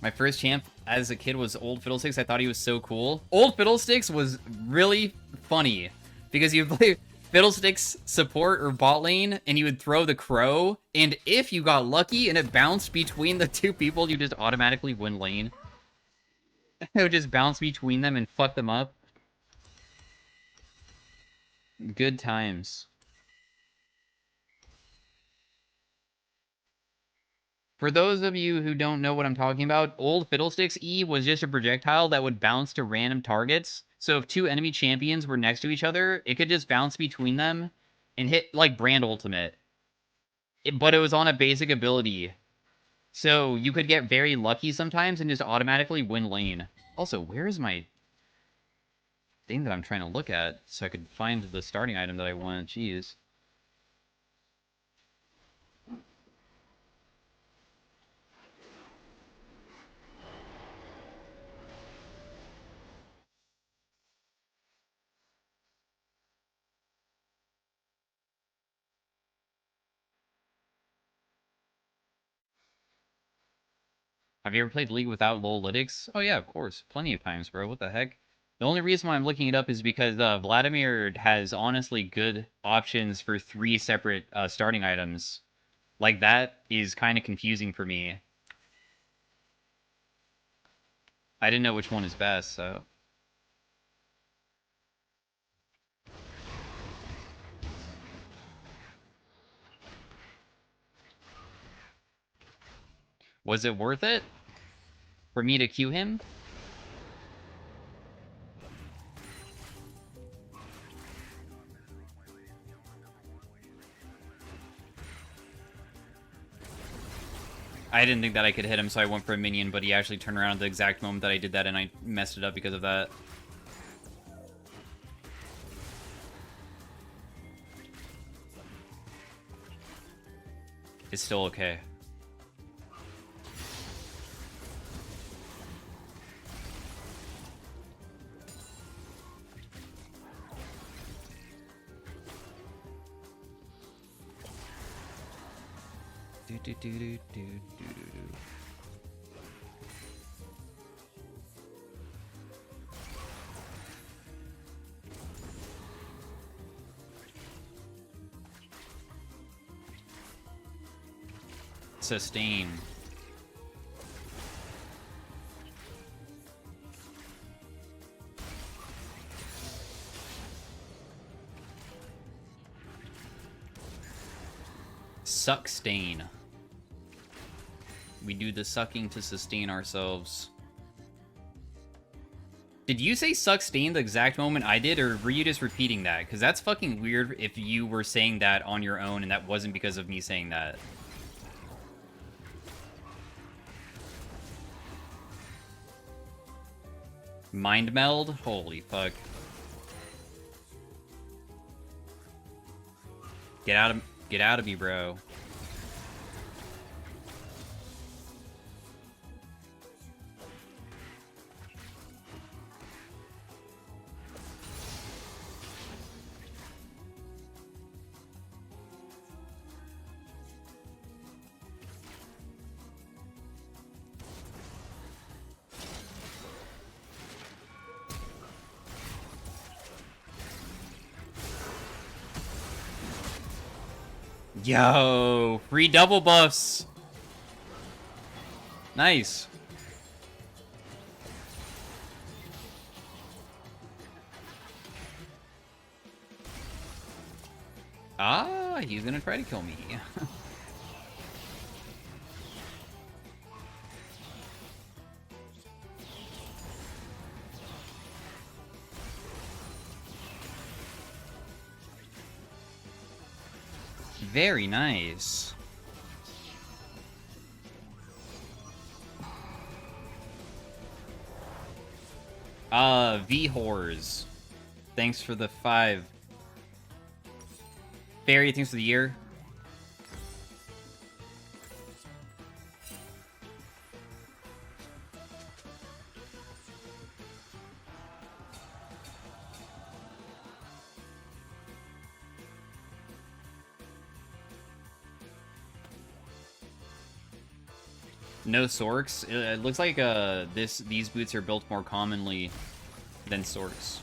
My first champ as a kid was Old Fiddlesticks. I thought he was so cool. Old Fiddlesticks was really funny because you play Fiddlesticks support or bot lane and you would throw the crow, and if you got lucky and it bounced between the two people, you just automatically win lane. It would just bounce between them and fuck them up. Good times. For those of you who don't know what I'm talking about, Old Fiddlesticks E was just a projectile that would bounce to random targets. So if two enemy champions were next to each other, it could just bounce between them and hit, like, Brand Ultimate. But it was on a basic ability. So you could get very lucky sometimes and just automatically win lane. Also, where is my thing that I'm trying to look at so I could find the starting item that I want? Jeez. Have you ever played League without Lollytics? Oh yeah, of course. Plenty of times, bro. What the heck? The only reason why I'm looking it up is because Vladimir has honestly good options for 3 separate starting items. Like, that is kind of confusing for me. I didn't know which one is best, so... Was it worth it for me to queue him? I didn't think that I could hit him, so I went for a minion, but he actually turned around at the exact moment that I did that, and I messed it up because of that. It's still okay. Sustain. Suck stain. We do the sucking to sustain ourselves. Did you say suck stain the exact moment I did, or were you just repeating that? Because that's fucking weird if you were saying that on your own and that wasn't because of me saying that. Mind meld? Holy fuck. Get out of me, bro. Yo, free double buffs. Nice. Ah, he's gonna try to kill me. Very nice. V-Whores. Thanks for the 5. Barry, thanks for the year. No Sorks. It looks like these boots are built more commonly than Sorks.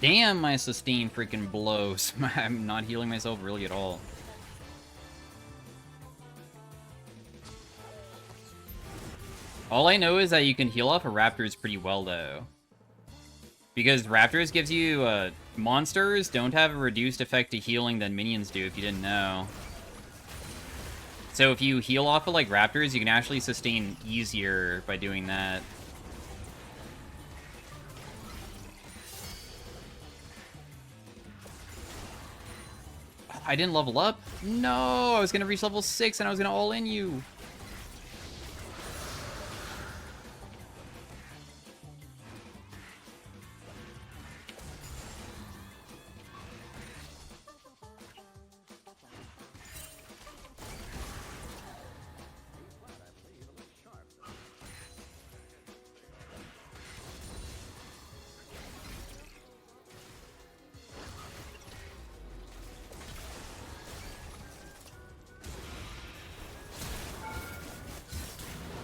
Damn, my sustain freaking blows. I'm not healing myself really at all. All I know is that you can heal off of Raptors pretty well, though. Because Raptors gives you, monsters don't have a reduced effect to healing than minions do, if you didn't know. So if you heal off of, like, Raptors, you can actually sustain easier by doing that. I didn't level up? No, I was gonna reach level 6 and I was gonna all-in you.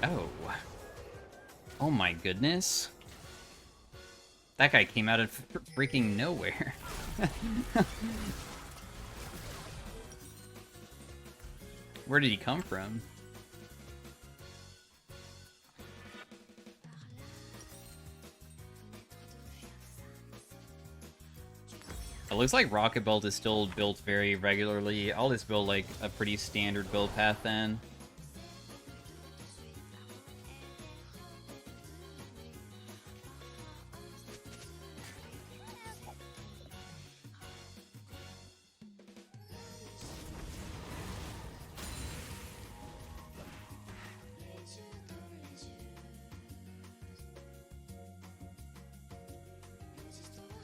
Oh. Oh my goodness. That guy came out of freaking nowhere. Where did he come from? It looks like Rocket Belt is still built very regularly. I'll just build like a pretty standard build path then.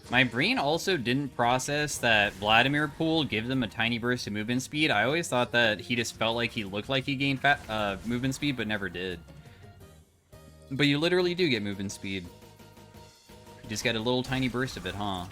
My brain also didn't process that Vladimir pool gives them a tiny burst of movement speed. I always thought that he just felt like he looked like he gained movement speed, but never did. But you literally do get movement speed. You just get a little tiny burst of it, huh?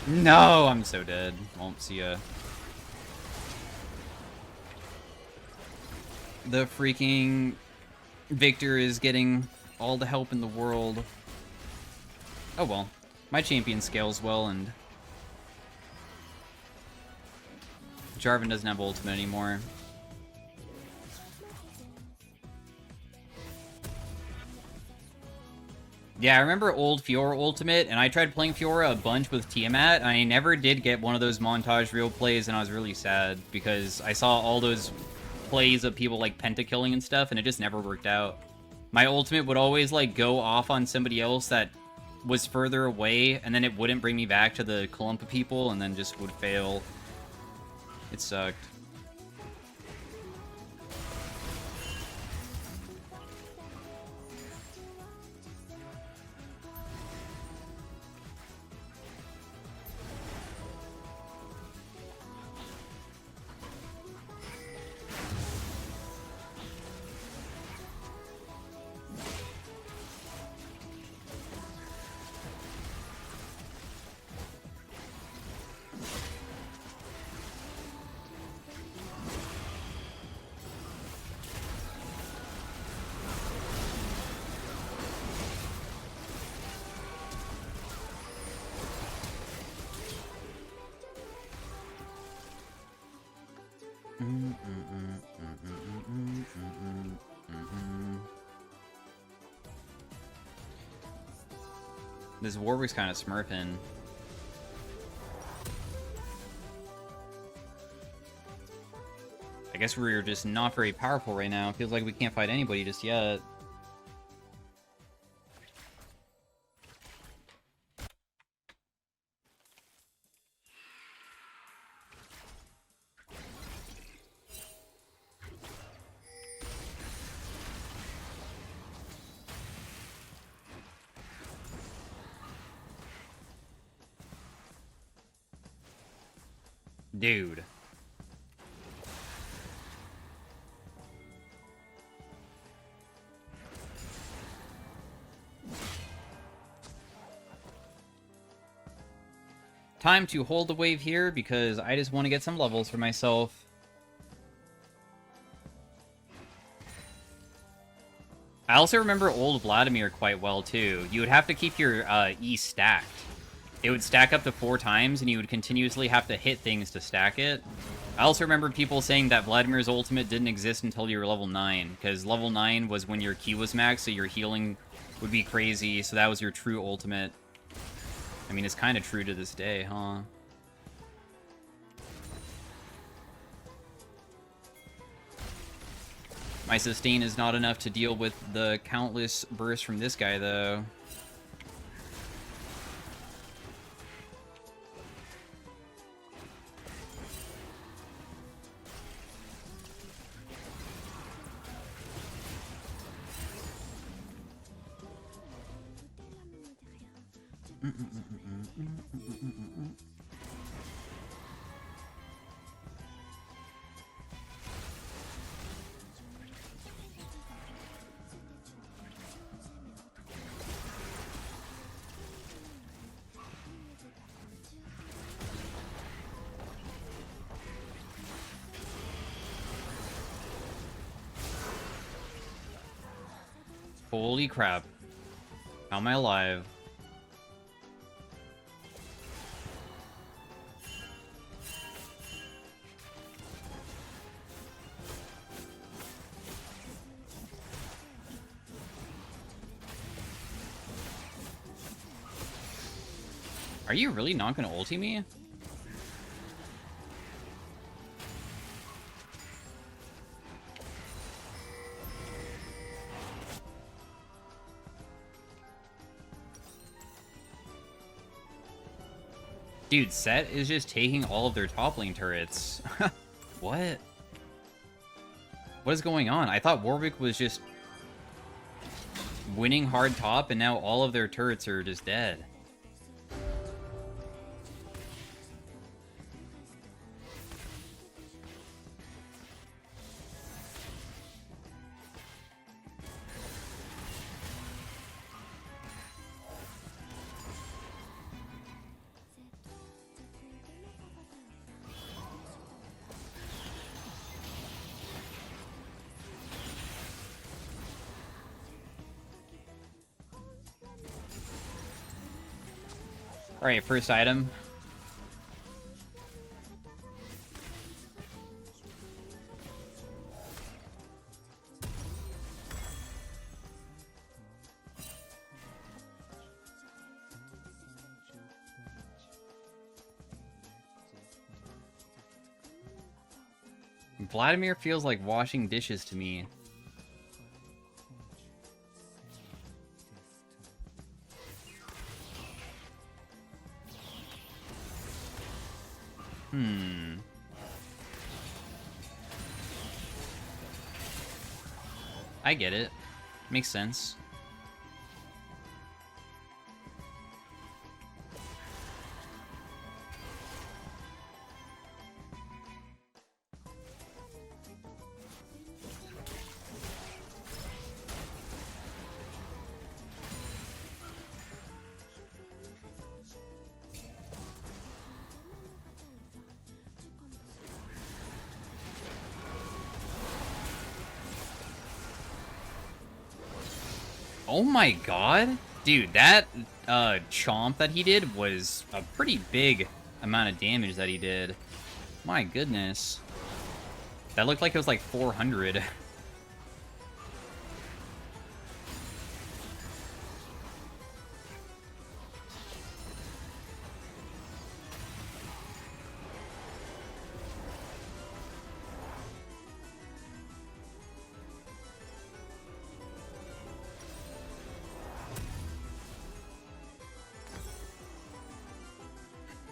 No, I'm so dead. Won't see ya. The freaking Victor is getting all the help in the world. Oh well. My champion scales well, and Jarvan doesn't have ultimate anymore. Yeah, I remember old Fiora ultimate, and I tried playing Fiora a bunch with Tiamat, and I never did get one of those montage real plays, and I was really sad, because I saw all those plays of people, like, pentakilling and stuff, and it just never worked out. My ultimate would always, like, go off on somebody else that was further away, and then it wouldn't bring me back to the clump of people, and then just would fail. It sucked. This Warwick's kind of smurfing. I guess we're just not very powerful right now. Feels like we can't fight anybody just yet. Dude. Time to hold the wave here because I just want to get some levels for myself. I also remember old Vladimir quite well, too. You would have to keep your E stacked. It would stack up to 4 times, and you would continuously have to hit things to stack it. I also remember people saying that Vladimir's ultimate didn't exist until you were level 9, because level 9 was when your Ki was maxed, so your healing would be crazy, so that was your true ultimate. I mean, it's kind of true to this day, huh? My sustain is not enough to deal with the countless bursts from this guy, though. Holy crap. How am I alive? Are you really not gonna ulti me? Dude, Set is just taking all of their top lane turrets. What? What is going on? I thought Warwick was just winning hard top, and now all of their turrets are just dead. Alright, first item. Vladimir feels like washing dishes to me. I get it. Makes sense. Oh my god. Dude, that chomp that he did was a pretty big amount of damage that he did. My goodness. That looked like it was like 400.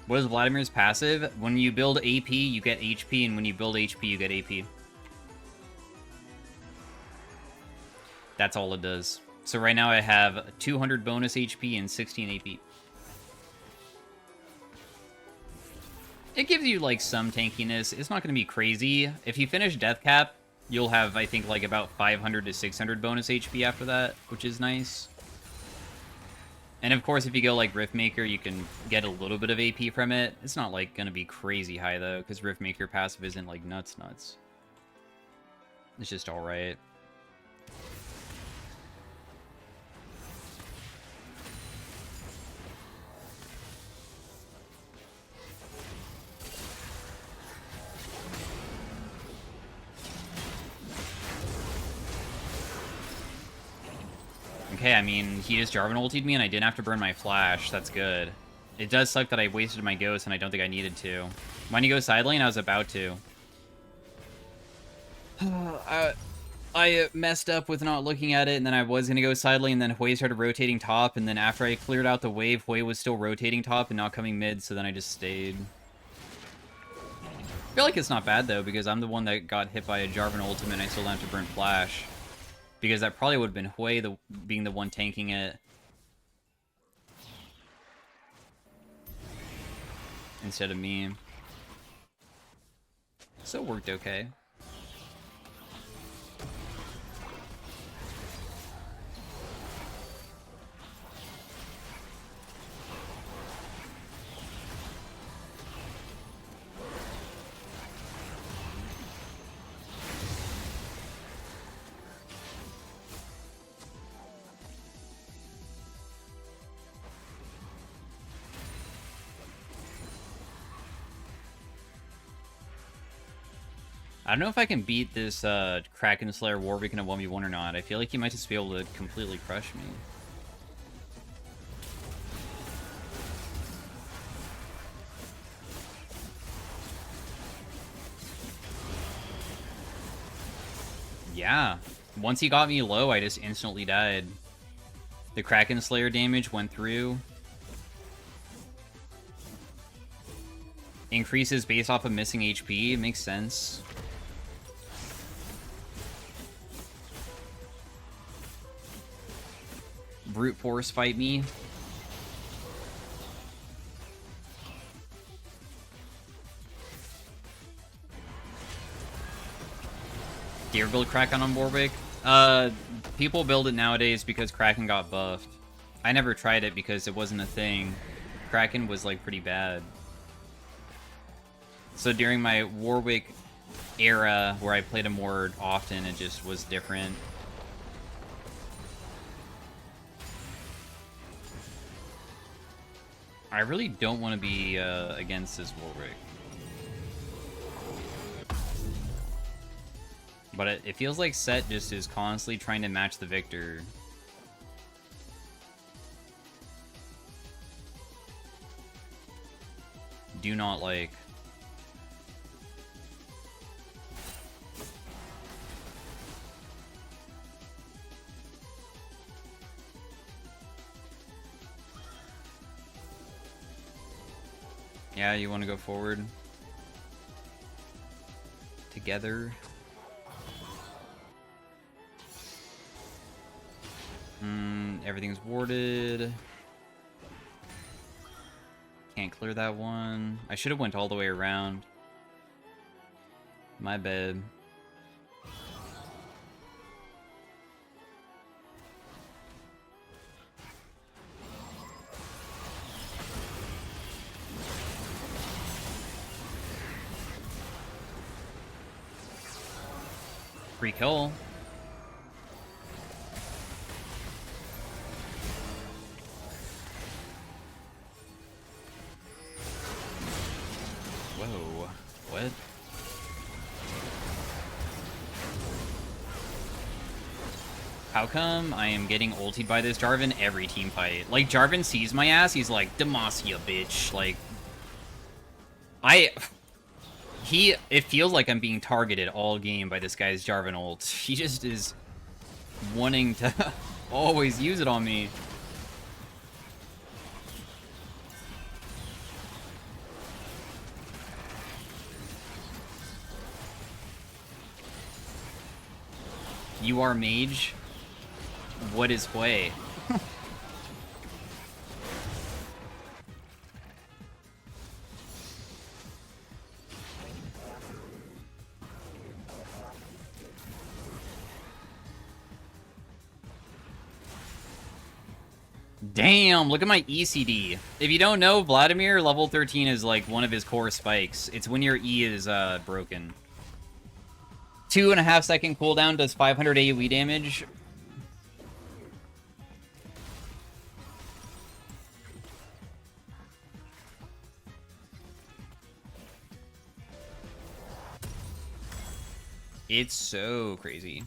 What is Vladimir's passive? When you build AP, you get HP, and when you build HP, you get AP. That's all it does. So right now I have 200 bonus HP and 16 AP. It gives you, like, some tankiness. It's not going to be crazy. If you finish Death Cap, you'll have, I think, like, about 500 to 600 bonus HP after that, which is nice. And, of course, if you go, like, Riftmaker, you can get a little bit of AP from it. It's not, like, going to be crazy high, though, because Riftmaker passive isn't, like, nuts. It's just alright. Okay, I mean, he just Jarvan ultied me and I didn't have to burn my flash. That's good. It does suck that I wasted my ghost and I don't think I needed to. When you go side lane, I was about to. I messed up with not looking at it, and then I was going to go side lane, and then Hui started rotating top, and then after I cleared out the wave, Hui was still rotating top and not coming mid, so then I just stayed. I feel like it's not bad, though, because I'm the one that got hit by a Jarvan ultimate and I still don't have to burn flash. Because that probably would have been Hui being the one tanking it. Instead of me. So it worked okay. I don't know if I can beat this Kraken Slayer Warwick in a 1v1 or not. I feel like he might just be able to completely crush me. Yeah. Once he got me low, I just instantly died. The Kraken Slayer damage went through. Increases based off of missing HP. It makes sense. Brute force fight me. Deer build Kraken on Warwick? People build it nowadays because Kraken got buffed. I never tried it because it wasn't a thing. Kraken was, like, pretty bad. So during my Warwick era, where I played him more often, it just was different. I really don't want to be against this Warwick. But it feels like Set just is constantly trying to match the Victor. Do not like. Yeah, you want to go forward? Together? Everything's warded. Can't clear that one. I should have went all the way around. My bad. Free kill. Whoa. What? How come I am getting ultied by this Jarvan every team fight? Like, Jarvan sees my ass, he's like, Demacia, bitch. Like, it feels like I'm being targeted all game by this guy's Jarvan ult. He just is wanting to always use it on me. You are mage? What is Hui? Damn, look at my ECD. If you don't know, Vladimir, level 13 is like one of his core spikes. It's when your E is broken. 2.5 second cooldown does 500 AoE damage. It's so crazy.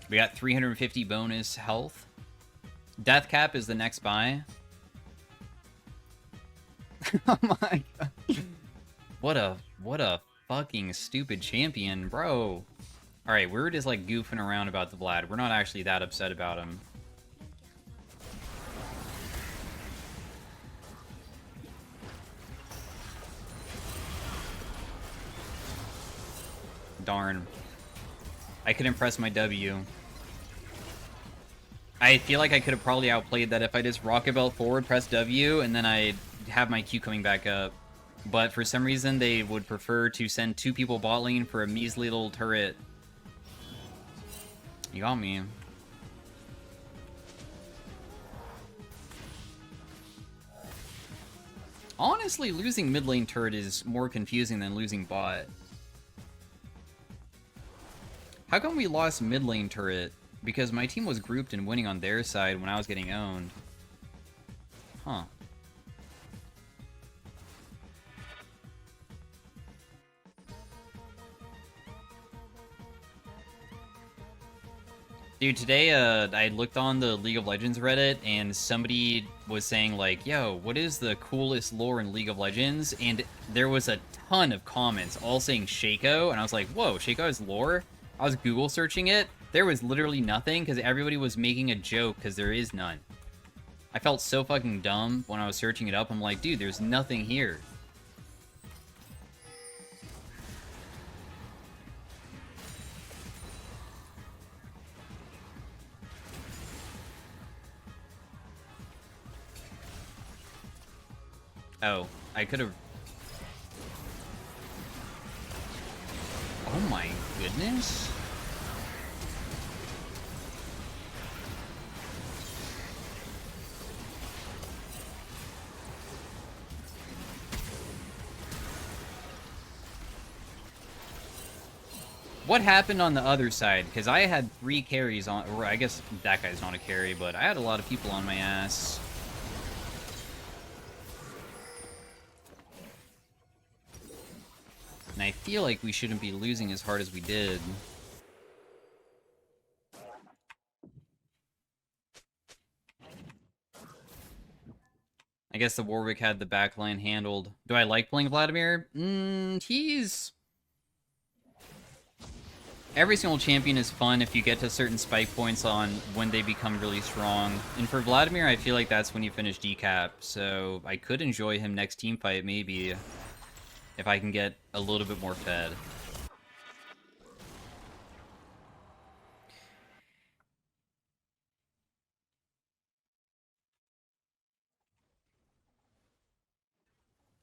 We got 350 bonus health. Death cap is the next buy. Oh my god. What a fucking stupid champion, bro. Alright, we're just like goofing around about the Vlad. We're not actually that upset about him. Darn. I couldn't press my W. I feel like I could have probably outplayed that if I just rocket belt forward, press W, and then I'd have my Q coming back up. But for some reason, they would prefer to send 2 people bot lane for a measly little turret. You got me. Honestly, losing mid lane turret is more confusing than losing bot. How come we lost mid lane turret? Because my team was grouped and winning on their side when I was getting owned. Huh. Dude, today I looked on the League of Legends Reddit and somebody was saying like, yo, what is the coolest lore in League of Legends? And there was a ton of comments all saying Shaco, and I was like, whoa, Shaco has lore? I was Google searching it. There was literally nothing because everybody was making a joke because there is none. I felt so fucking dumb when I was searching it up. I'm like, dude, there's nothing here. Oh, I could have... Oh my goodness. What happened on the other side? Because I had 3 carries on... Or I guess that guy's not a carry, but I had a lot of people on my ass. And I feel like we shouldn't be losing as hard as we did. I guess the Warwick had the backline handled. Do I like playing Vladimir? He's... Every single champion is fun if you get to certain spike points on when they become really strong. And for Vladimir, I feel like that's when you finish decap. So I could enjoy him next team fight, maybe. If I can get a little bit more fed.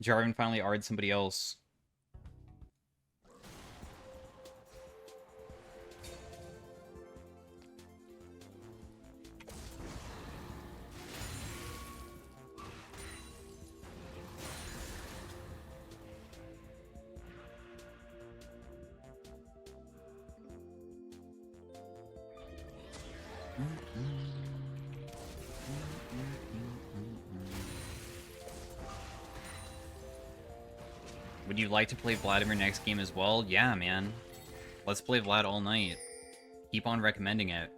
Jarvan finally R'd somebody else. Would you like to play Vladimir next game as well? Yeah, man. Let's play Vlad all night. Keep on recommending it.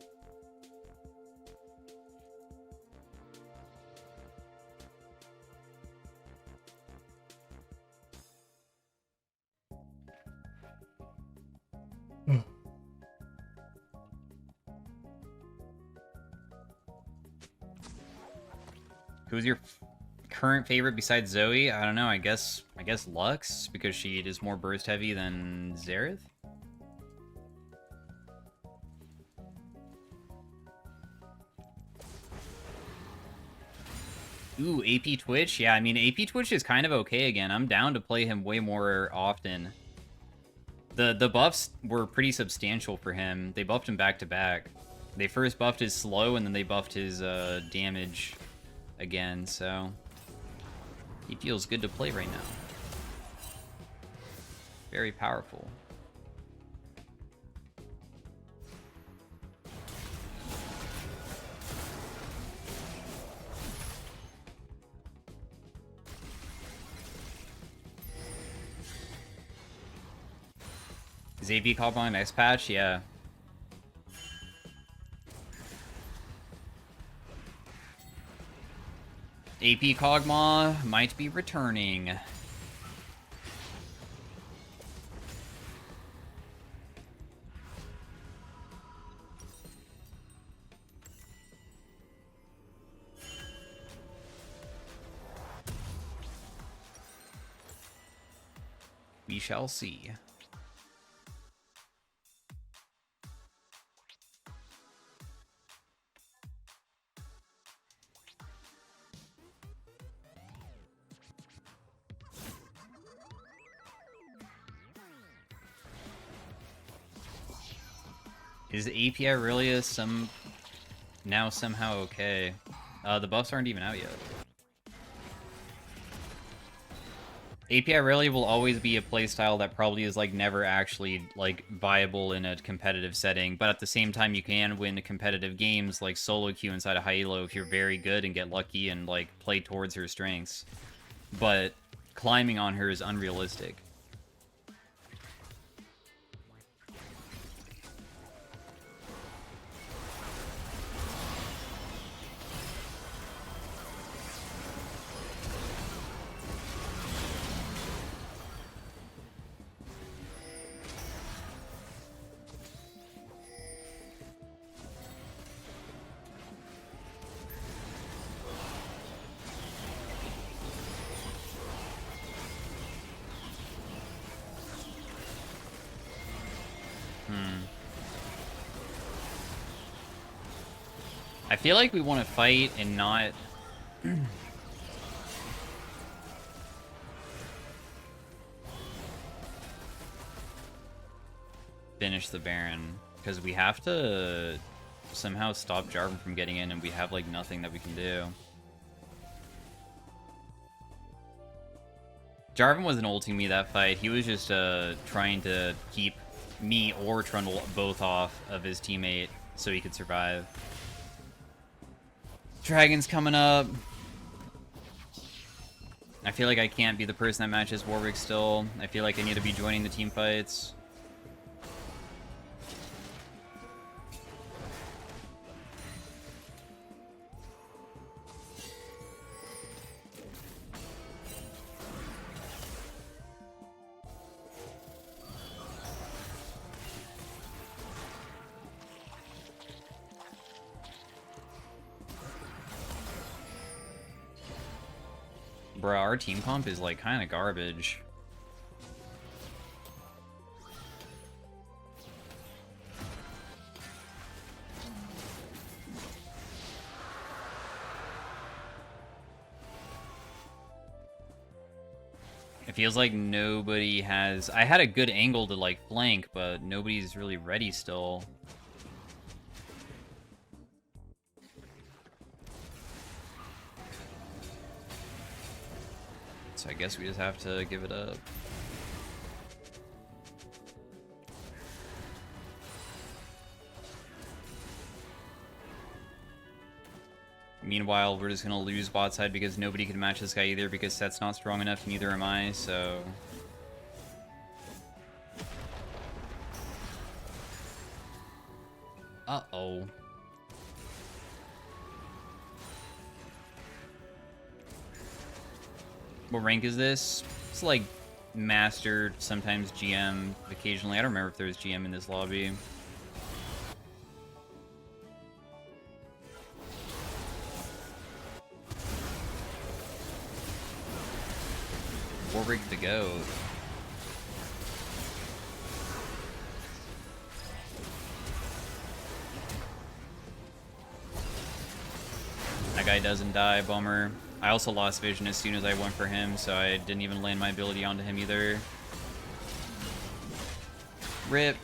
Who's your current favorite besides Zoe? I don't know. I guess Lux, because she is more burst heavy than Xerath. Ooh, AP Twitch? Yeah, I mean, AP Twitch is kind of okay again. I'm down to play him way more often. The buffs were pretty substantial for him. They buffed him back to back. They first buffed his slow, and then they buffed his damage again, so he feels good to play right now. Very powerful. Is AP Cobblon next patch? Yeah. AP Kog'Maw might be returning. We shall see. Is API really now somehow okay? The buffs aren't even out yet. API really will always be a playstyle that probably is like never actually like viable in a competitive setting, but at the same time you can win competitive games like solo queue inside of Halo if you're very good and get lucky and like play towards her strengths. But climbing on her is unrealistic. I feel like we want to fight and not... finish the Baron, because we have to somehow stop Jarvan from getting in, and we have like nothing that we can do. Jarvan wasn't ulting me that fight. He was just trying to keep me or Trundle both off of his teammate so he could survive. Dragon's coming up. I feel like I can't be the person that matches Warwick still. I feel like I need to be joining the team fights. Bruh, our team comp is like kind of garbage. It feels like nobody has... I had a good angle to like flank, but nobody's really ready still. So I guess we just have to give it up. Meanwhile, we're just gonna lose bot side because nobody can match this guy either because Set's not strong enough, neither am I, so... Uh-oh. What rank is this? It's like Master, sometimes GM, occasionally. I don't remember if there's GM in this lobby. Warwick the GOAT. That guy doesn't die, bummer. I also lost vision as soon as I went for him, so I didn't even land my ability onto him either. RIP.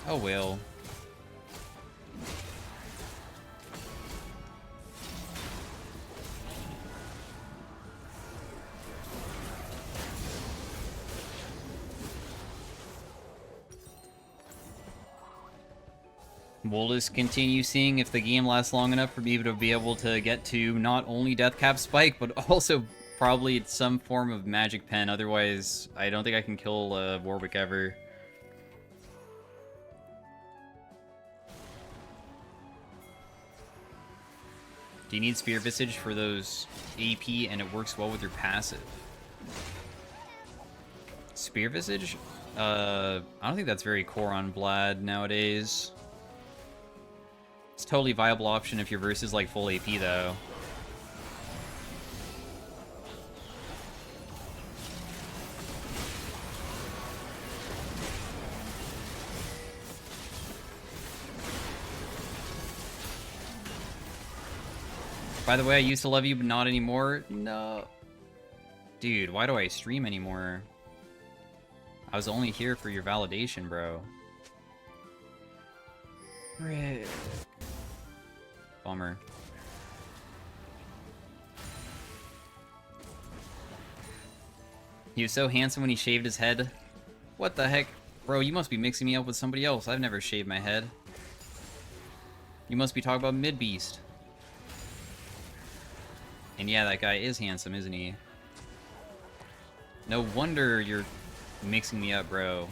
Oh well. We'll just continue seeing if the game lasts long enough for me to be able to get to not only Death Cap Spike, but also probably some form of Magic Pen. Otherwise, I don't think I can kill Warwick ever. Do you need Spear Visage for those AP, and it works well with your passive? Spear Visage? I don't think that's very core on Vlad nowadays. It's a totally viable option if your verse is like full AP, though. By the way, I used to love you, but not anymore. No. Dude, why do I stream anymore? I was only here for your validation, bro. Frick. Bummer. He was so handsome when he shaved his head. What the heck? Bro, you must be mixing me up with somebody else. I've never shaved my head. You must be talking about Mid-Beast. And yeah, that guy is handsome, isn't he? No wonder you're mixing me up, bro.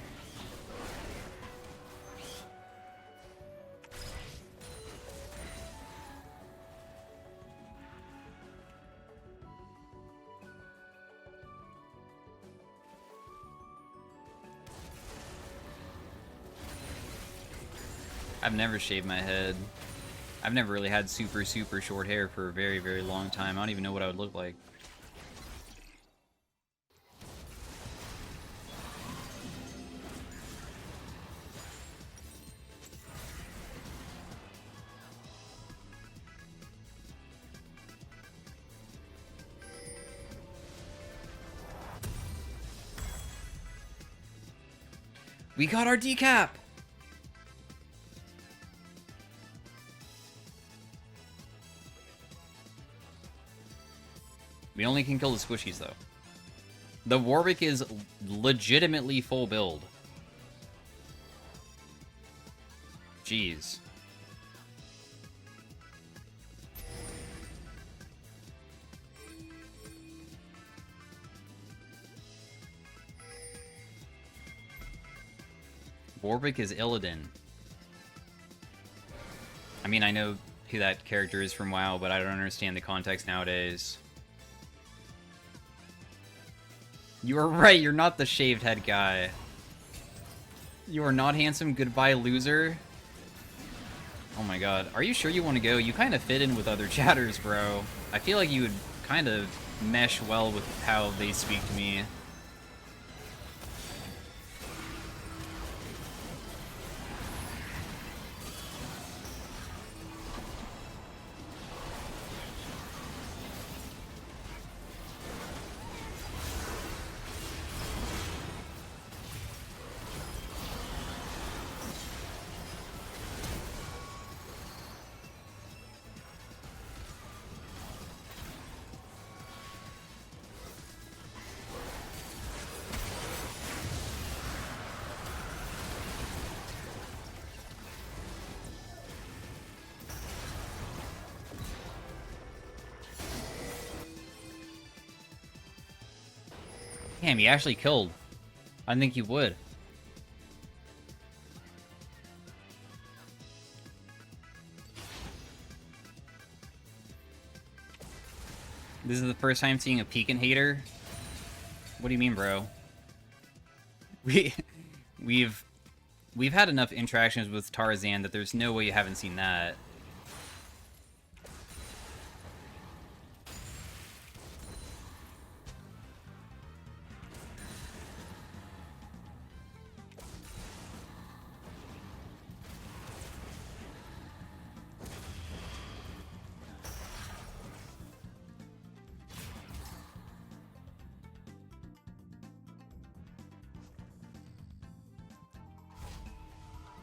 I've never shaved my head. I've never really had super short hair for a very long time. I don't even know what I would look like. We got our decap! We only can kill the squishies, though. The Warwick is legitimately full build. Jeez. Warwick is Illidan. I mean, I know who that character is from WoW, but I don't understand the context nowadays. You are right, you're not the shaved head guy. You are not handsome, goodbye loser. Oh my god, are you sure you want to go? You kind of fit in with other chatters, bro. I feel like you would kind of mesh well with how they speak to me. Damn, he actually killed. I think he would. This is the first time seeing a Pekin hater? What do you mean, bro? We've had enough interactions with Tarzan that there's no way you haven't seen that.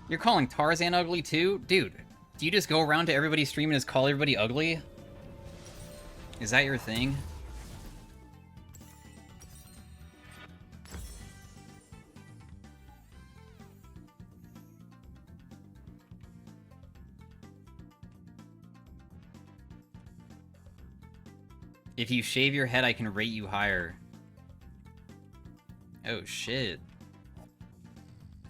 You're calling Tarzan ugly too? Dude, do you just go around to everybody streaming and just call everybody ugly? Is that your thing? If you shave your head, I can rate you higher. Oh, shit.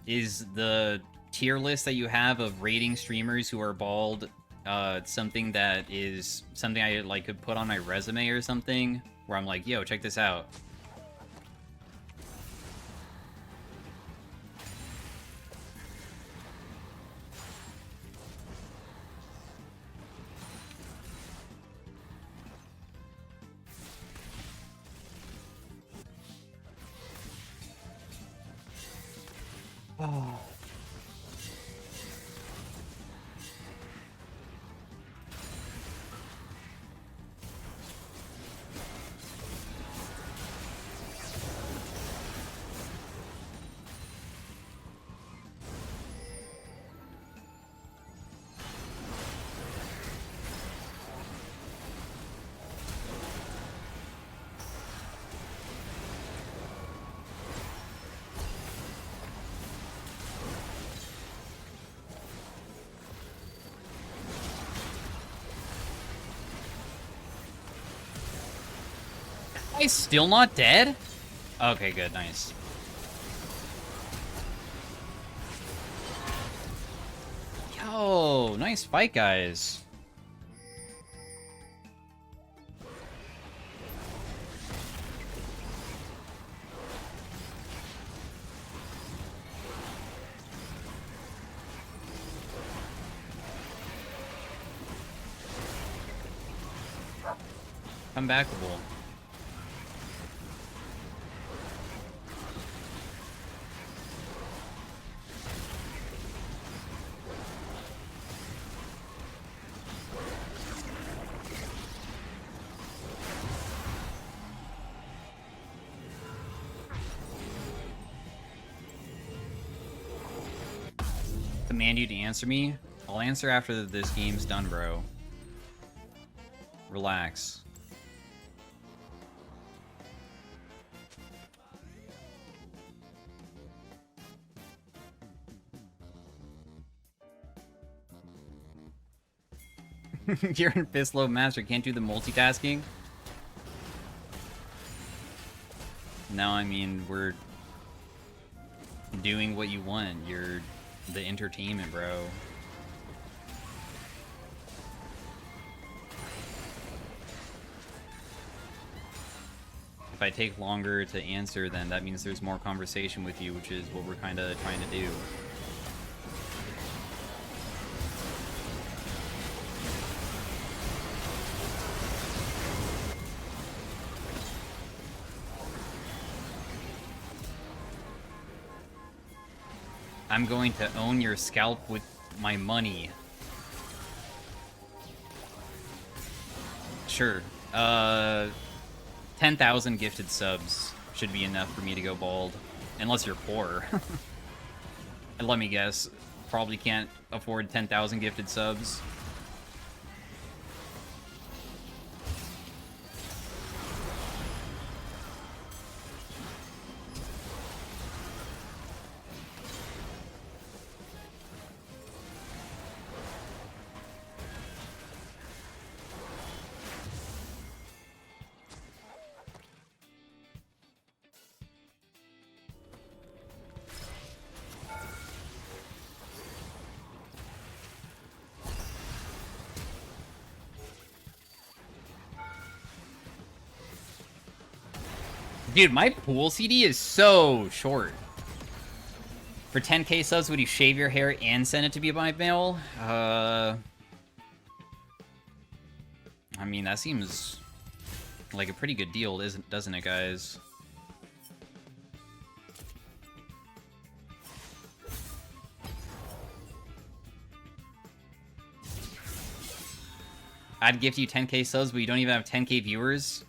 Is the tier list that you have of rating streamers who are bald something that is something I like could put on my resume or something? Where I'm like, yo, check this out. Oh. He's still not dead? Okay, good, nice. Yo, nice fight, guys. Comebackable. Command you to answer me? I'll answer after this game's done, bro. Relax. You're in fist low master, can't do the multitasking? No, I mean, we're doing what you want. You're the entertainment, bro. If I take longer to answer, then that means there's more conversation with you, which is what we're kind of trying to do. I'm going to own your scalp with my money. Sure. 10,000 gifted subs should be enough for me to go bald. Unless you're poor. And let me guess, probably can't afford 10,000 gifted subs. Dude, my pool CD is so short. For 10k subs, would you shave your hair and send it to me by mail? I mean, that seems like a pretty good deal, doesn't it, guys? I'd gift you 10k subs, but you don't even have 10k viewers?